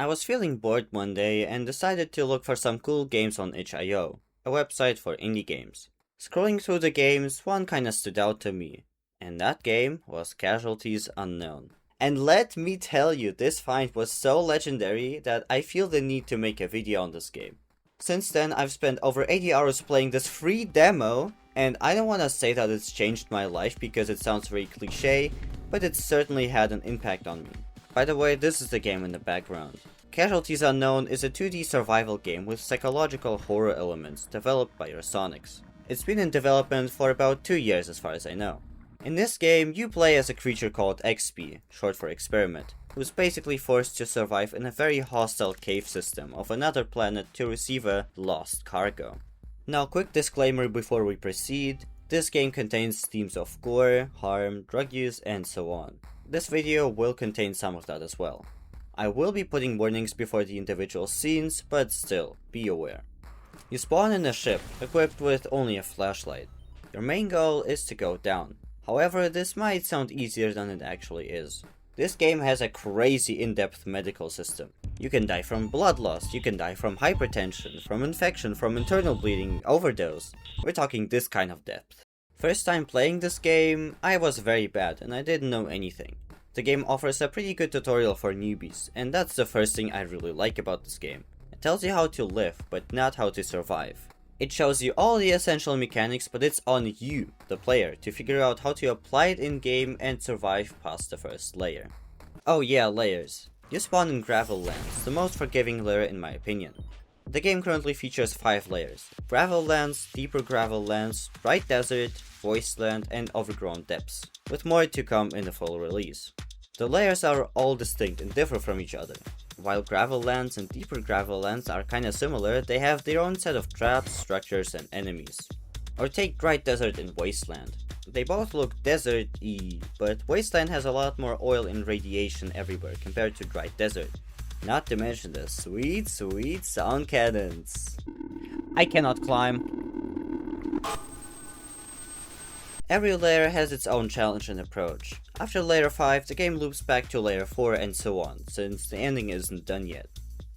I was feeling bored one day and decided to look for some cool games on itch.io, a website for indie games. Scrolling through the games, one kinda stood out to me, and that game was Casualties Unknown. And let me tell you, this find was so legendary that I feel the need to make a video on this game. Since then, I've spent over 80 hours playing this free demo, and I don't wanna say that it's changed my life because it sounds very cliche, but it certainly had an impact on me. By the way, this is the game in the background. Casualties Unknown is a 2D survival game with psychological horror elements developed by Orsoniks. It's been in development for about 2 years as far as I know. In this game, you play as a creature called XP, short for Experiment, who's basically forced to survive in a very hostile cave system of another planet to receive a lost cargo. Now, quick disclaimer before we proceed, this game contains themes of gore, harm, drug use, and so on. This video will contain some of that as well. I will be putting warnings before the individual scenes, but still, be aware. You spawn in a ship, equipped with only a flashlight. Your main goal is to go down. However, this might sound easier than it actually is. This game has a crazy in-depth medical system. You can die from blood loss, you can die from hypertension, from infection, from internal bleeding, overdose. We're talking this kind of depth. First time playing this game, I was very bad and I didn't know anything. The game offers a pretty good tutorial for newbies, and that's the first thing I really like about this game. It tells you how to live, but not how to survive. It shows you all the essential mechanics, but it's on you, the player, to figure out how to apply it in-game and survive past the first layer. Oh yeah, layers. You spawn in Gravel Lands, the most forgiving layer in my opinion. The game currently features 5 layers: Gravel Lands, Deeper Gravel Lands, Bright Desert, Wasteland, and Overgrown Depths, with more to come in the full release. The layers are all distinct and differ from each other. While Gravel Lands and Deeper Gravel Lands are kinda similar, they have their own set of traps, structures, and enemies. Or take Bright Desert and Wasteland. They both look desert-y, but Wasteland has a lot more oil and radiation everywhere compared to Bright Desert. Not to mention the sweet, sweet sound cadence. I cannot climb. Every layer has its own challenge and approach. After layer 5, the game loops back to layer 4 and so on, since the ending isn't done yet.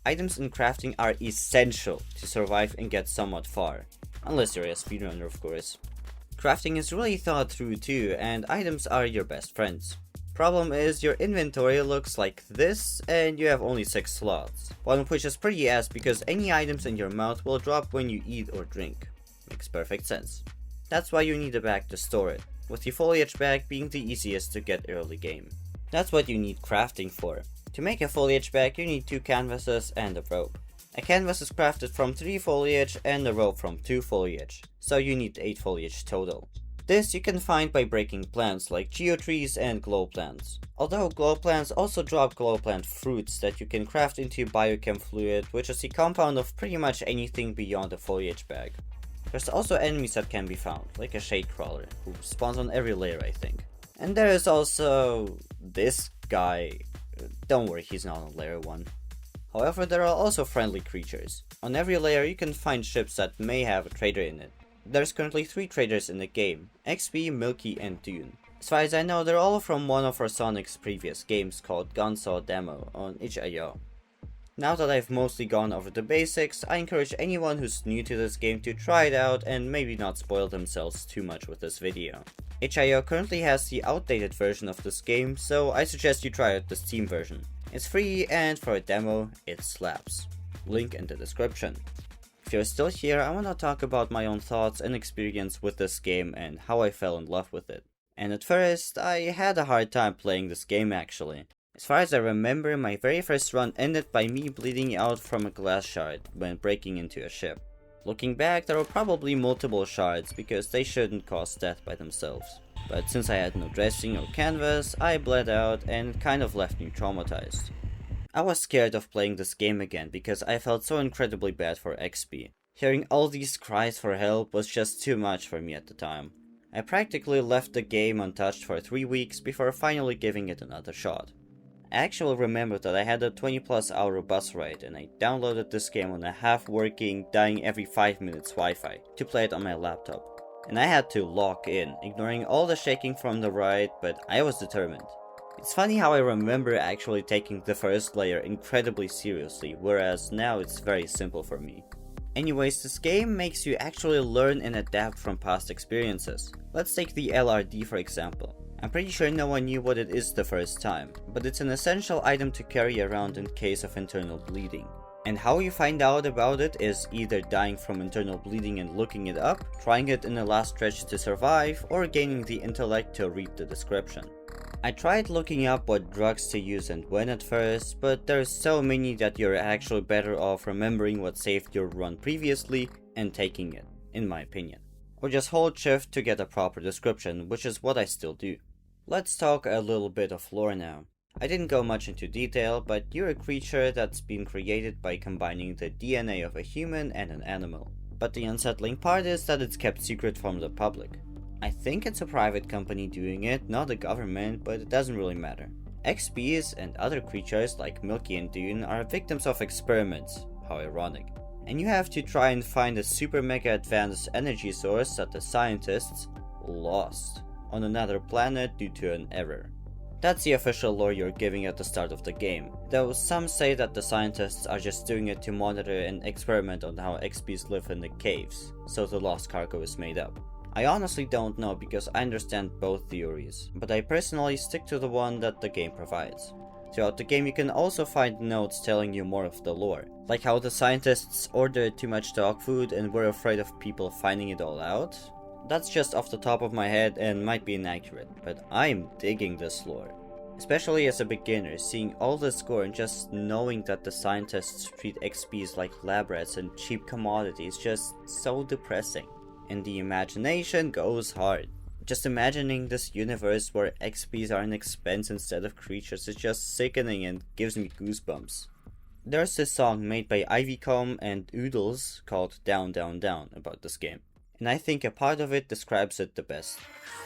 Items and crafting are essential to survive and get somewhat far. Unless you're a speedrunner, of course. Crafting is really thought through too, and items are your best friends. Problem is, your inventory looks like this, and you have only 6 slots. One of which is pretty ass because any items in your mouth will drop when you eat or drink. Makes perfect sense. That's why you need a bag to store it, with the foliage bag being the easiest to get early game. That's what you need crafting for. To make a foliage bag, you need 2 canvases and a rope. A canvas is crafted from 3 foliage and a rope from 2 foliage, so you need 8 foliage total. This you can find by breaking plants like geotrees and glow plants. Although glow plants also drop glow plant fruits that you can craft into ivycomb fluid, which is the compound of pretty much anything beyond a foliage bag. There's also enemies that can be found, like a shade crawler, who spawns on every layer I think. And there is also this guy. Don't worry, he's not on layer 1. However, there are also friendly creatures. On every layer you can find ships that may have a trader in it. There's currently 3 traders in the game: XP, Milky, and Dune. As far as I know, they're all from one of Orsoniks' previous games called Gunsaw Demo on itch.io. Now that I've mostly gone over the basics, I encourage anyone who's new to this game to try it out and maybe not spoil themselves too much with this video. itch.io currently has the outdated version of this game, so I suggest you try out the Steam version. It's free, and for a demo, it slaps. Link in the description. If you're still here, I wanna talk about my own thoughts and experience with this game and how I fell in love with it. And at first, I had a hard time playing this game actually. As far as I remember, my very first run ended by me bleeding out from a glass shard when breaking into a ship. Looking back, there were probably multiple shards because they shouldn't cause death by themselves. But since I had no dressing or canvas, I bled out and it kind of left me traumatized. I was scared of playing this game again because I felt so incredibly bad for XP. Hearing all these cries for help was just too much for me at the time. I practically left the game untouched for 3 weeks before finally giving it another shot. I actually remember that I had a 20+ hour bus ride and I downloaded this game on a half-working, dying every 5 minutes Wi-Fi to play it on my laptop. And I had to lock in, ignoring all the shaking from the ride, but I was determined. It's funny how I remember actually taking the first layer incredibly seriously, whereas now it's very simple for me. Anyways, this game makes you actually learn and adapt from past experiences. Let's take the LRD for example. I'm pretty sure no one knew what it is the first time, but it's an essential item to carry around in case of internal bleeding. And how you find out about it is either dying from internal bleeding and looking it up, trying it in the last stretch to survive, or gaining the intellect to read the description. I tried looking up what drugs to use and when at first, but there's so many that you're actually better off remembering what saved your run previously and taking it, in my opinion. Or just hold shift to get a proper description, which is what I still do. Let's talk a little bit of lore now. I didn't go much into detail, but you're a creature that's been created by combining the DNA of a human and an animal. But the unsettling part is that it's kept secret from the public. I think it's a private company doing it, not the government, but it doesn't really matter. XPs and other creatures like Milky and Dune are victims of experiments, how ironic. And you have to try and find a super mega advanced energy source that the scientists lost on another planet due to an error. That's the official lore you're giving at the start of the game, though some say that the scientists are just doing it to monitor and experiment on how XPs live in the caves, so the lost cargo is made up. I honestly don't know because I understand both theories, but I personally stick to the one that the game provides. Throughout the game you can also find notes telling you more of the lore, like how the scientists ordered too much dog food and were afraid of people finding it all out. That's just off the top of my head and might be inaccurate, but I'm digging this lore. Especially as a beginner, seeing all this gore and just knowing that the scientists treat XPs like lab rats and cheap commodities is just so depressing. And the imagination goes hard. Just imagining this universe where XPs are an expense instead of creatures is just sickening and gives me goosebumps. There's this song made by ivycomb and Oodles called Down Down Down about this game, and I think a part of it describes it the best.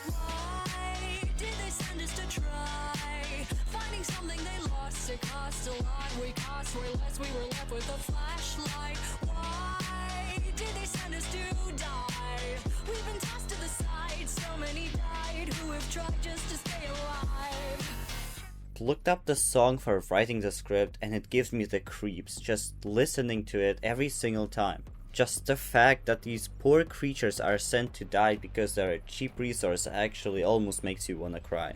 Why did they send us to try finding something they lost? It cost a lot, we cost way less, we were left with a flashlight. Why did they send us to die? We've been tossed to the side, so many died who have tried just to stay alive. Looked up the song for writing the script and it gives me the creeps just listening to it every single time. Just the fact that these poor creatures are sent to die because they're a cheap resource actually almost makes you wanna cry.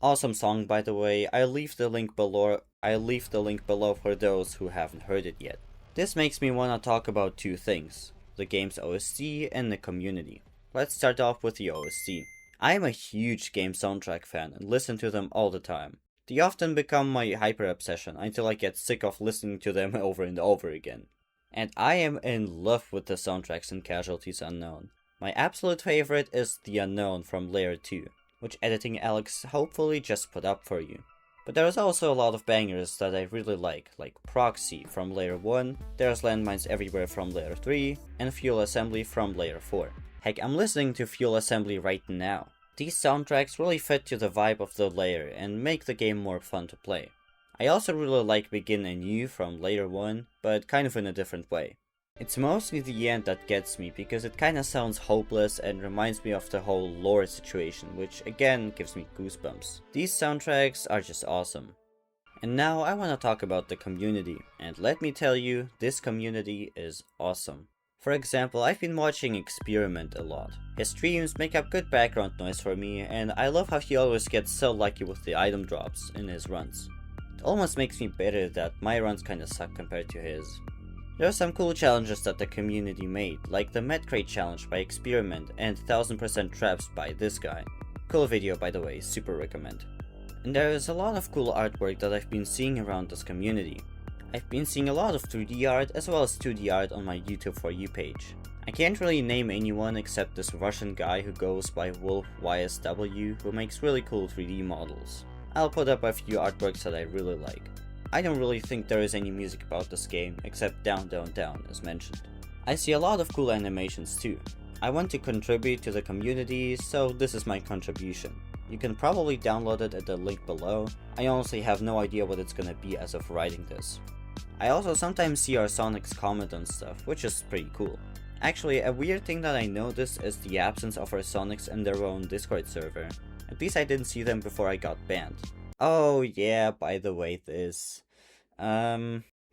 Awesome song by the way, I'll leave the link below for those who haven't heard it yet. This makes me wanna talk about two things, the game's OST and the community. Let's start off with the OST. I am a huge game soundtrack fan and listen to them all the time. They often become my hyper obsession until I get sick of listening to them over and over again. And I am in love with the soundtracks in Casualties Unknown. My absolute favorite is The Unknown from Layer 2, which editing Alex hopefully just put up for you. But there's also a lot of bangers that I really like Proxy from Layer 1, there's Landmines Everywhere from Layer 3, and Fuel Assembly from Layer 4. Heck, I'm listening to Fuel Assembly right now. These soundtracks really fit to the vibe of the layer and make the game more fun to play. I also really like Begin Anew from Layer 1, but kind of in a different way. It's mostly the end that gets me because it kinda sounds hopeless and reminds me of the whole lore situation, which again gives me goosebumps. These soundtracks are just awesome. And now I wanna talk about the community, and let me tell you, this community is awesome. For example, I've been watching Experiment a lot. His streams make up good background noise for me, and I love how he always gets so lucky with the item drops in his runs. It almost makes me bitter that my runs kinda suck compared to his. There are some cool challenges that the community made, like the Medcrate challenge by Experiment and 1000% traps by this guy. Cool video by the way, super recommend. And there is a lot of cool artwork that I've been seeing around this community. I've been seeing a lot of 3D art as well as 2D art on my YouTube For You page. I can't really name anyone except this Russian guy who goes by Wolf YSW who makes really cool 3D models. I'll put up a few artworks that I really like. I don't really think there is any music about this game except Down Down Down as mentioned. I see a lot of cool animations too. I want to contribute to the community, so this is my contribution. You can probably download it at the link below. I honestly have no idea what it's gonna be as of writing this. I also sometimes see Orsoniks comment on stuff, which is pretty cool. Actually, a weird thing that I noticed is the absence of Orsoniks in their own Discord server. At least I didn't see them before I got banned. Oh yeah, by the way,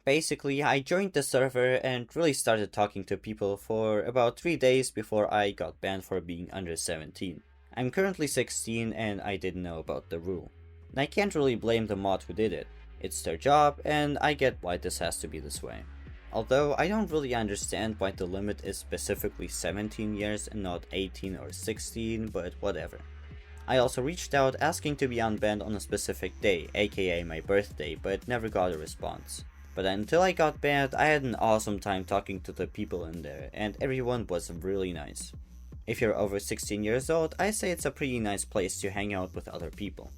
basically I joined the server and really started talking to people for about 3 days before I got banned for being under 17. I'm currently 16 and I didn't know about the rule. And I can't really blame the mod who did it. It's their job and I get why this has to be this way. Although I don't really understand why the limit is specifically 17 years and not 18 or 16, but whatever. I also reached out asking to be unbanned on a specific day, aka my birthday, but never got a response. But until I got banned, I had an awesome time talking to the people in there, and everyone was really nice. If you're over 16 years old, I say it's a pretty nice place to hang out with other people.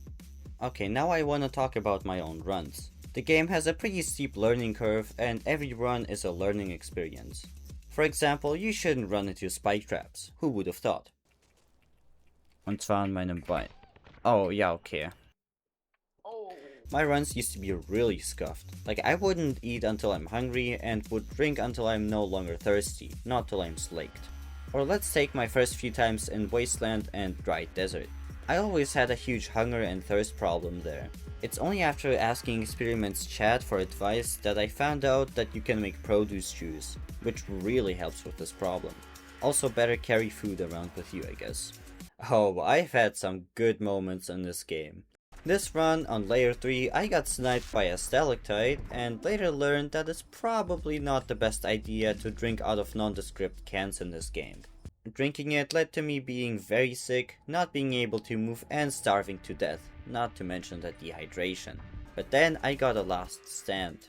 Okay, now I wanna talk about my own runs. The game has a pretty steep learning curve, and every run is a learning experience. For example, you shouldn't run into spike traps. Who would have thought? Und zwar an meinem Bein. Oh, yeah, okay. My runs used to be really scuffed. Like, I wouldn't eat until I'm hungry and would drink until I'm no longer thirsty, not till I'm slaked. Or let's take my first few times in Wasteland and Dry Desert. I always had a huge hunger and thirst problem there. It's only after asking Experiments chat for advice that I found out that you can make produce juice, which really helps with this problem. Also better carry food around with you, I guess. Oh, I've had some good moments in this game. This run, on layer 3, I got sniped by a stalactite and later learned that it's probably not the best idea to drink out of nondescript cans in this game. Drinking it led to me being very sick, not being able to move and starving to death, not to mention the dehydration. But then I got a last stand.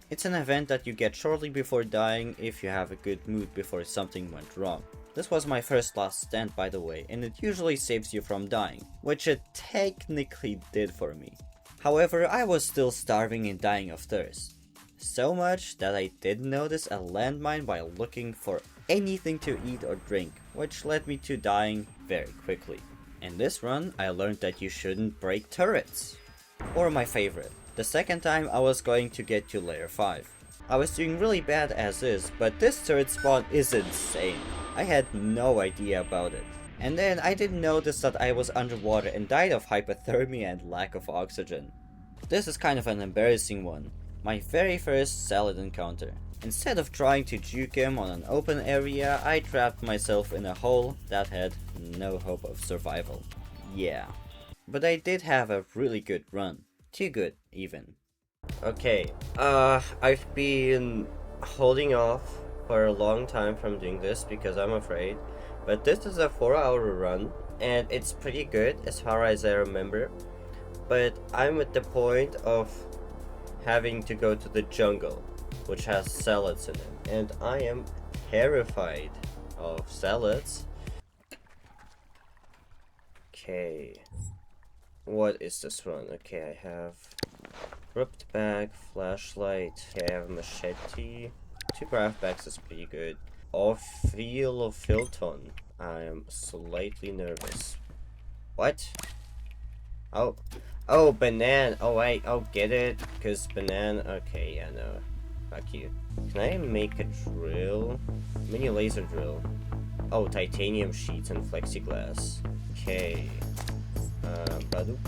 It's an event that you get shortly before dying if you have a good mood before something went wrong. This was my first last stand, by the way, and it usually saves you from dying, which it technically did for me. However, I was still starving and dying of thirst. So much that I didn't notice a landmine while looking for anything to eat or drink, which led me to dying very quickly. In this run, I learned that you shouldn't break turrets. Or my favorite, the second time I was going to get to layer 5. I was doing really bad as is, but this turret spawn is insane. I had no idea about it. And then I didn't notice that I was underwater and died of hypothermia and lack of oxygen. This is kind of an embarrassing one. My very first salad encounter. Instead of trying to juke him on an open area, I trapped myself in a hole that had no hope of survival. Yeah. But I did have a really good run. Too good, even. Okay, I've been holding off for a long time from doing this because I'm afraid, but this is a 4-hour run and it's pretty good as far as I remember, but I'm at the point of having to go to the jungle, which has salads in it, and I am terrified of salads. Okay, what is this run? Okay, I have ripped bag, flashlight, okay, I have a machete, 2 craft bags is pretty good. Filton. I am slightly nervous. What? Oh, banana. Oh, wait, oh, get it? Because banana, okay, yeah, no. Fuck you. Can I make a drill? Mini laser drill. Oh, titanium sheets and plexiglass. Okay. Badoop.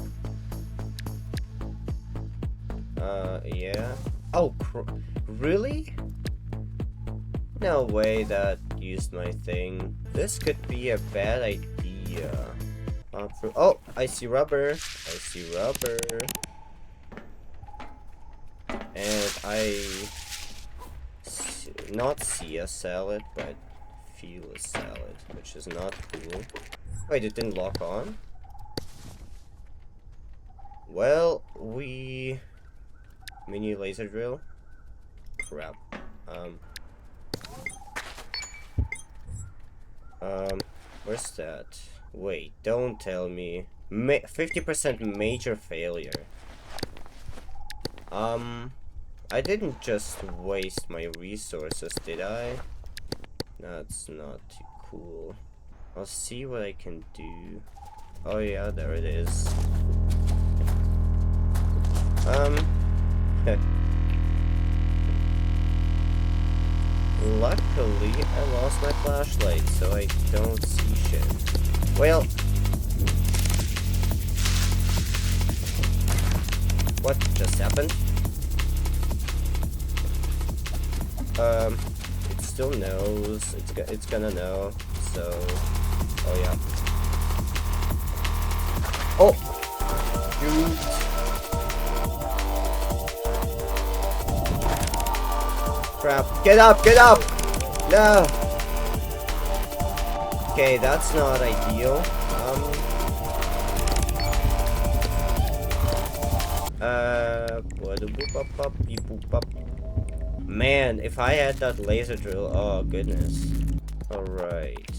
Yeah. Oh, really? No way that used my thing. This could be a bad idea. Oh, I see rubber. I see rubber. And not see a salad, but feel a salad, which is not cool. Wait, it didn't lock on? Well, mini laser drill? Crap. Where's that? Wait, don't tell me. 50% major failure. I didn't just waste my resources, did I? That's not too cool. I'll see what I can do. Oh yeah, there it is. Luckily, I lost my flashlight, so I don't see shit. Well... What just happened? It still knows. It's gonna know. So, oh yeah. Oh, shoot! Crap! Get up! Get up! No. Okay, that's not ideal. Man, if I had that laser drill, oh goodness. Alright.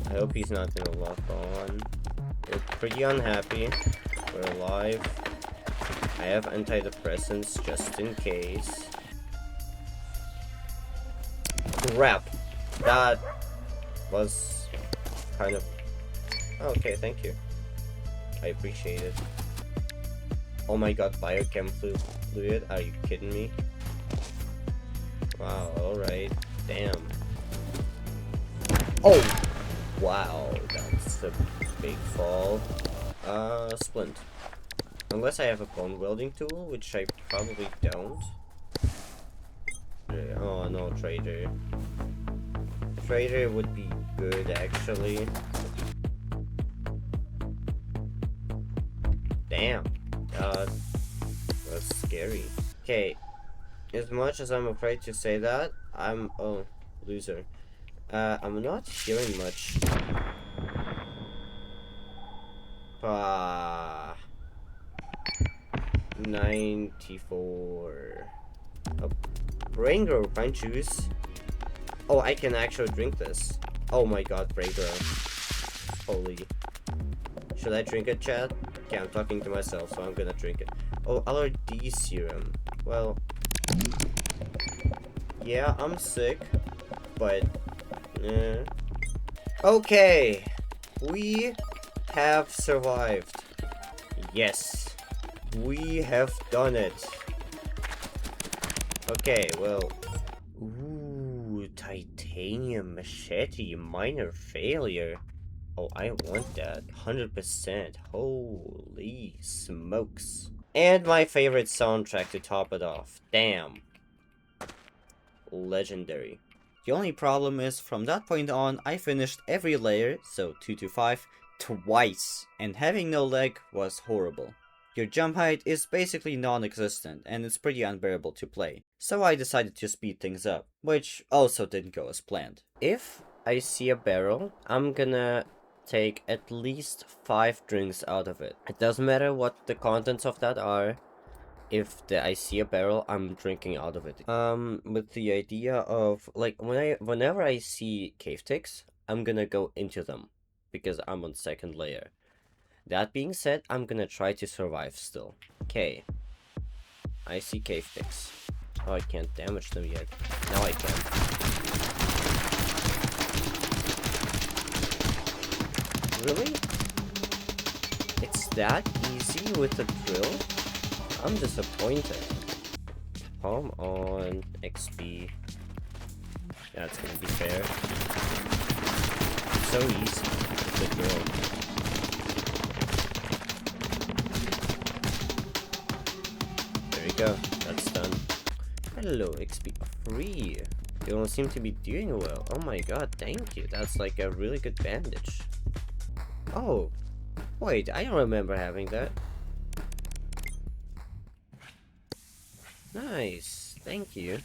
I hope he's not gonna lock on. We're pretty unhappy. We're alive. I have antidepressants just in case. Crap. That was kind of... Okay, thank you. I appreciate it. Oh my god, biochem fluid? Are you kidding me? Wow, alright. Damn. Oh! Wow, that's a big fall. Splint. Unless I have a bone welding tool, which I probably don't. Oh no, trader. Trader would be good, actually. Damn. That's scary. Okay. As much as I'm afraid to say that, oh, loser. I'm not hearing much. 94. Oh, brain grow pine juice. Oh, I can actually drink this. Oh my god, brain grow. Holy. Should I drink it, chat? Okay, I'm talking to myself, so I'm gonna drink it. Oh, LRD serum. Well, yeah, I'm sick, but okay, we have survived. Yes, we have done it. Okay, well, ooh, titanium machete, minor failure. Oh, I want that. 100%. Holy smokes. And my favorite soundtrack to top it off. Damn. Legendary. The only problem is, from that point on, I finished every layer, so 2 to 5, twice, and having no leg was horrible. Your jump height is basically non-existent, and it's pretty unbearable to play, so I decided to speed things up, which also didn't go as planned. If I see a barrel, I'm gonna take at least 5 drinks out of it. It doesn't matter what the contents of that are. If I see a barrel, I'm drinking out of it. With the idea of, like, whenever I see cave ticks, I'm gonna go into them, because I'm on second layer. That being said, I'm gonna try to survive still. Okay. I see cave ticks. Oh, I can't damage them yet. Now I can. Really? It's that easy with the drill? I'm disappointed. Come on, XP. That's gonna be fair. So easy with the drill. There we go. That's done. Hello, XP. Free. You don't seem to be doing well. Oh my god, thank you. That's like a really good bandage. Oh, wait, I don't remember having that. Nice, thank you.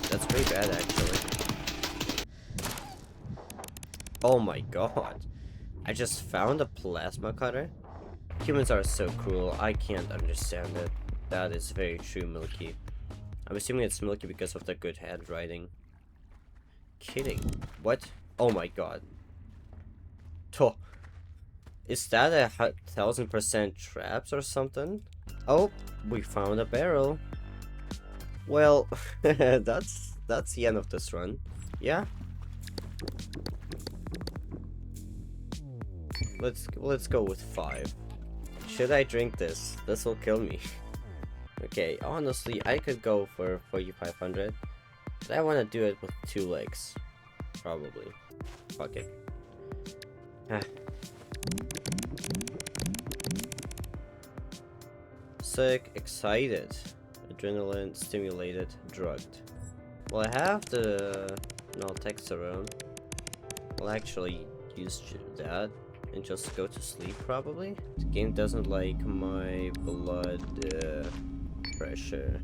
That's pretty bad, actually. Oh my god. I just found a plasma cutter? Humans are so cruel, I can't understand it. That is very true, Milky. I'm assuming it's Milky because of the good handwriting. Kidding. What? Oh my god. Oh. Is that a 1000% traps or something? Oh, we found a barrel. Well, that's the end of this run. Yeah. Let's go with 5. Should I drink this? This will kill me. Okay, honestly, I could go for 4500, but I want to do it with 2 legs. Probably. Fuck it. Ah. Sick, excited, adrenaline, stimulated, drugged. Well, I have the null text around. I'll actually use that and just go to sleep probably. The game doesn't like my blood pressure.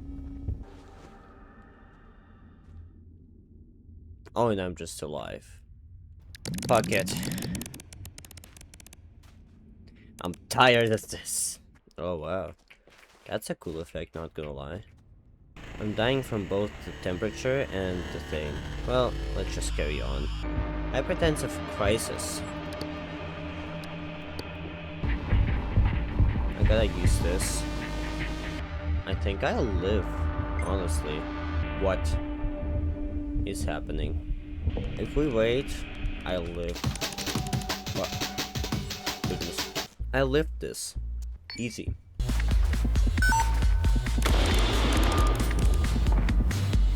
Oh, and I'm just alive. Fuck it. I'm tired of this. Oh wow. That's a cool effect, not gonna lie. I'm dying from both the temperature and the thing. Well, let's just carry on. Hypertensive crisis. I gotta use this. I think I'll live, honestly. What is happening? If we wait, I'll live. What? Goodness. I lived this. Easy.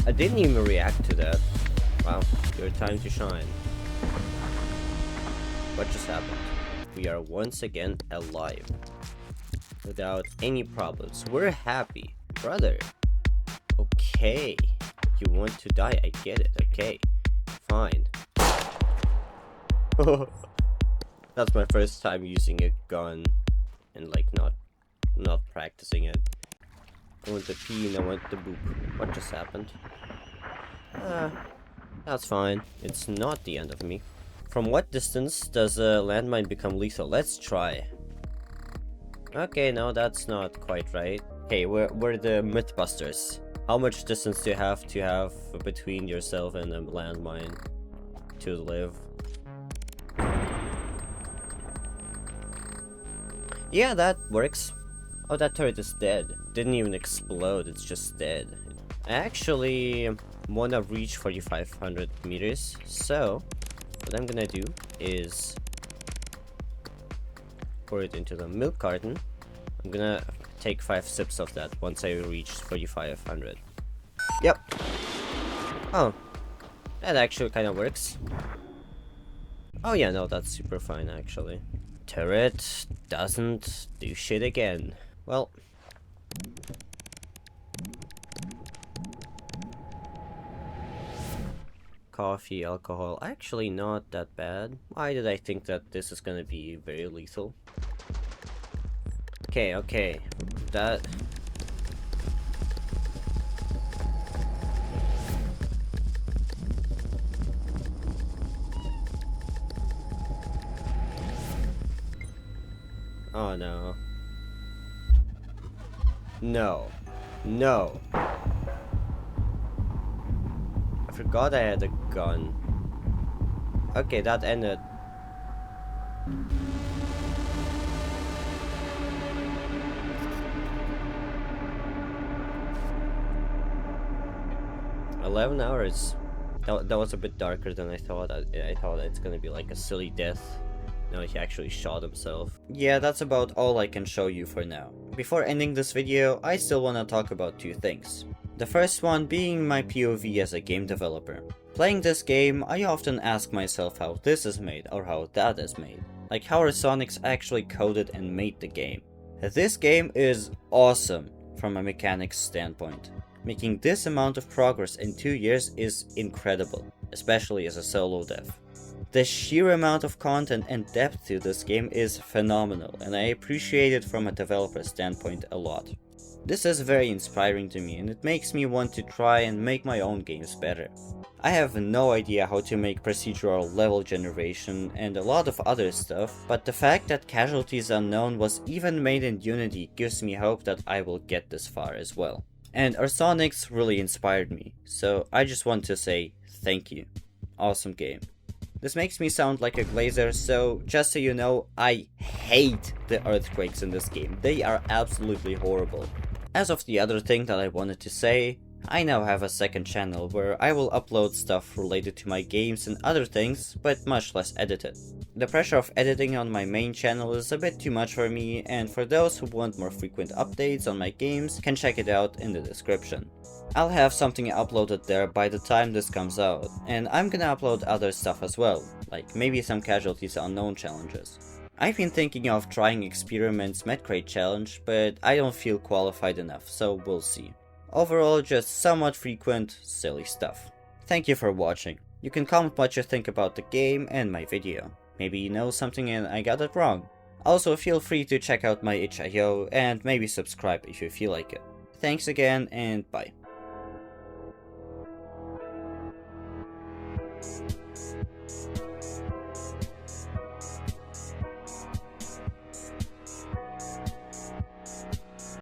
I didn't even react to that. Wow, your time to shine. What just happened? We are once again alive. Without any problems. We're happy. Brother. Okay. You want to die, I get it. Okay. Fine. That's my first time using a gun and like not practicing it. I went to pee and I went to boop. What just happened? That's fine. It's not the end of me. From what distance does a landmine become lethal? Let's try. Okay, no, that's not quite right. Okay, we're the Mythbusters. How much distance do you have between yourself and a landmine to live? Yeah, that works. Oh, that turret is dead. Didn't even explode, it's just dead. I actually wanna reach 4500 meters, so what I'm gonna do is pour it into the milk carton. I'm gonna take 5 sips of that once I reach 4500. Yep. Oh, that actually kind of works. Oh yeah, no, that's super fine actually. Turret doesn't do shit again. Well, coffee, alcohol, actually not that bad. Why did I think that this is gonna be very lethal? Okay, that... Oh no. No. No. I forgot I had a gun. Okay, that ended. $11 hours. That was a bit darker than I thought. I thought it's gonna be like a silly death. No, he actually shot himself. Yeah, that's about all I can show you for now. Before ending this video, I still want to talk about 2 things. The first one being my POV as a game developer. Playing this game, I often ask myself how this is made or how that is made. Like how Orsoniks actually coded and made the game. This game is awesome from a mechanics standpoint. Making this amount of progress in 2 years is incredible, especially as a solo dev. The sheer amount of content and depth to this game is phenomenal, and I appreciate it from a developer standpoint a lot. This is very inspiring to me, and it makes me want to try and make my own games better. I have no idea how to make procedural level generation and a lot of other stuff, but the fact that Casualties Unknown was even made in Unity gives me hope that I will get this far as well. And Orsoniks really inspired me, so I just want to say thank you. Awesome game. This makes me sound like a glazer, so just so you know, I hate the earthquakes in this game. They are absolutely horrible. As of the other thing that I wanted to say, I now have a second channel where I will upload stuff related to my games and other things, but much less edited. The pressure of editing on my main channel is a bit too much for me, and for those who want more frequent updates on my games, can check it out in the description. I'll have something uploaded there by the time this comes out, and I'm gonna upload other stuff as well, like maybe some Casualties unknown challenges. I've been thinking of trying Experiments Medcrate challenge, but I don't feel qualified enough, so we'll see. Overall, just somewhat frequent, silly stuff. Thank you for watching. You can comment what you think about the game and my video. Maybe you know something and I got it wrong. Also, feel free to check out my itch.io and maybe subscribe if you feel like it. Thanks again, and bye.